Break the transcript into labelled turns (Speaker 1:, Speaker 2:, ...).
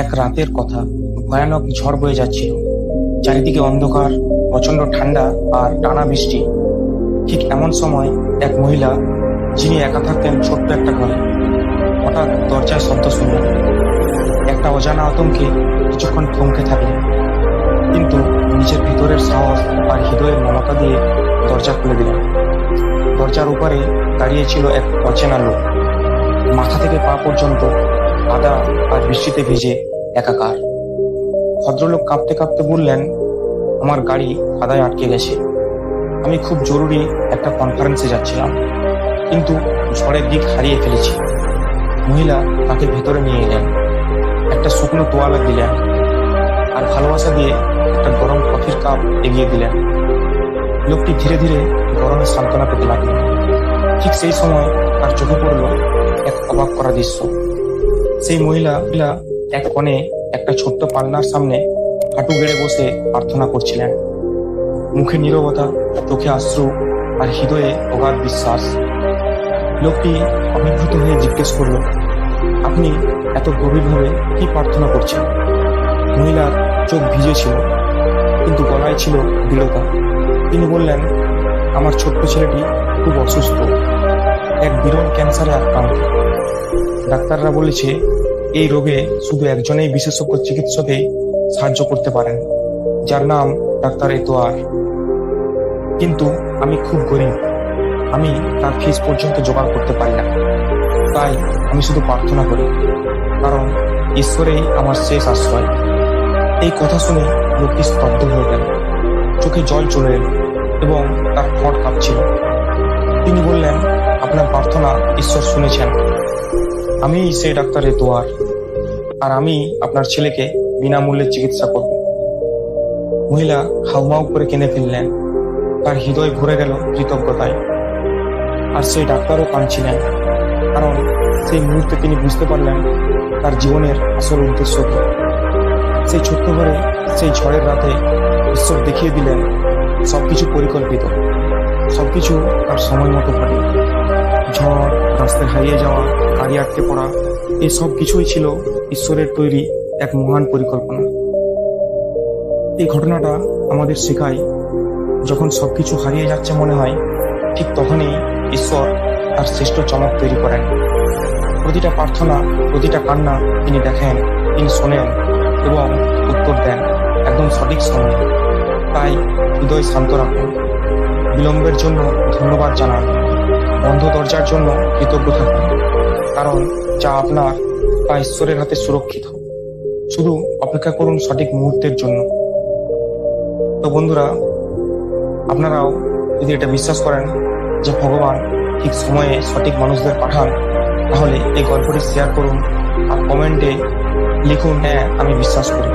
Speaker 1: এক রাতের কথা। ভয়ানক ঝড় বয়ে যাচ্ছিল, চারিদিকে অন্ধকার, প্রচন্ড ঠান্ডা আর টানা বৃষ্টি। ঠিক এমন সময় এক মহিলা, যিনি একা থাকতেন ছোট্ট একটা ঘরে, হঠাৎ দরজায় শব্দ শুনলেন। একটা অজানা আতঙ্কে কিছুক্ষণ থমকে থাকলেন, কিন্তু নিজের ভিতরের সাহস আর হৃদয়ের মমতা দিয়ে দরজা খুলে দিলেন। দরজার উপরে দাঁড়িয়ে ছিল এক অচেনা লোক, মাথা থেকে পা পর্যন্ত কাদা আর বৃষ্টিতে ভিজে একাকার। ভদ্রলোক কাঁপতে কাঁপতে বললেন, আমার গাড়ি কাদায় আটকে গেছে, আমি খুব জরুরি একটা কনফারেন্সে যাচ্ছিলাম, কিন্তু ঝড়ের দিক হারিয়ে ফেলেছি। মহিলা তাকে ভেতরে নিয়ে এলেন, একটা শুকনো তোয়ালা দিলেন আর ভালোবাসা দিয়ে একটা গরম কফির কাপ এগিয়ে দিলেন। লোকটি ধীরে ধীরে গরমে সান্ত্বনা পেতে লাগলো। ঠিক সেই সময় তার চোখে পড়ল এক অবাক করা দৃশ্য। সেই মহিলা এক কোণে একটা ছোট্ট পালনার সামনে হাঁটু গেড়ে বসে প্রার্থনা করছিলেন। মুখে নীরবতা, চোখে অশ্রু আর হৃদয়ে অগাধ বিশ্বাস। লোকটি অভিভূত হয়ে জিজ্ঞেস করল, আপনি এত গভীরভাবে কি প্রার্থনা করছেন? মহিলার চোখ ভিজে ছিল, কিন্তু গলায় ছিল দৃঢ়তা। তিনি বললেন, আমার ছোট্ট ছেলেটি খুব অসুস্থ, এক বিরল ক্যান্সারে আক্রান্ত। ডাক্তাররা বলেছে এই রোগে শুধু একজনেই বিশেষজ্ঞ চিকিৎসকই সাহায্য করতে পারেন, যার নাম ডাক্তার এতোয়ার। কিন্তু আমি খুব গরিব, আমি তার ফিস পর্যন্ত জোগাড় করতে পারি না। তাই আমি শুধু প্রার্থনা করি, কারণ ঈশ্বরেই আমার শেষ আশ্রয়। এই কথা শুনে লোকটি স্তব্ধ হয়ে গেল, চোখে জল চলে এল এবং তার ঠোঁট কাঁপছিল। তিনি বললেন, আপনার প্রার্থনা ঈশ্বর শুনেছেন। আমি সেই ডাক্তার এতোয়ার, আর আমি আপনার ছেলেকে বিনামূল্যে চিকিৎসা করব। মহিলা হাউমাউ করে কেঁদে ফেললেন, তার হৃদয় ভরে গেল কৃতজ্ঞতায়। আর সেই ডাক্তারও কাঁদছিলেন, কারণ সেই মুহূর্তে তিনি বুঝতে পারলেন তার জীবনের আসল উদ্দেশ্য কি। সেই ছোট্ট ঘরে, সেই ঝড়ের রাতে ঈশ্বর দেখিয়ে দিলেন সবকিছু পরিকল্পিত, সবকিছু তার সময় মতো ঘটে। ঝড়, রাস্তায় হারিয়ে যাওয়া, গাড়ি আটকে পড়া, এই সব কিছুই ছিল ঈশ্বরের তৈরি এক মহান পরিকল্পনা। এই ঘটনাটা আমাদের শেখায়, যখন সবকিছু হারিয়ে যাচ্ছে মনে হয়, ঠিক তখনই ঈশ্বর তার শ্রেষ্ঠ চমক তৈরি করেন। প্রতিটা প্রার্থনা, প্রতিটা কান্না তিনি দেখেন, তিনি শোনেন এবং উত্তর দেন একদম সঠিক সময়ে। তাই হৃদয় শান্ত রাখুন, বিলম্বের জন্য ধন্যবাদ জানান, বন্ধ দরজার জন্য কৃতজ্ঞ থাকুন, কারণ যা আপনার তা ঈশ্বরের হাতে সুরক্ষিত। শুধু অপেক্ষা করুন সঠিক মুহূর্তের জন্য। তো বন্ধুরা, আপনারাও যদি এটা বিশ্বাস করেন যে ভগবান ঠিক সময়ে সঠিক মানুষদের পাঠান, তাহলে এই গল্পটি শেয়ার করুন আর কমেন্টে লিখুন, হ্যাঁ আমি বিশ্বাস করি।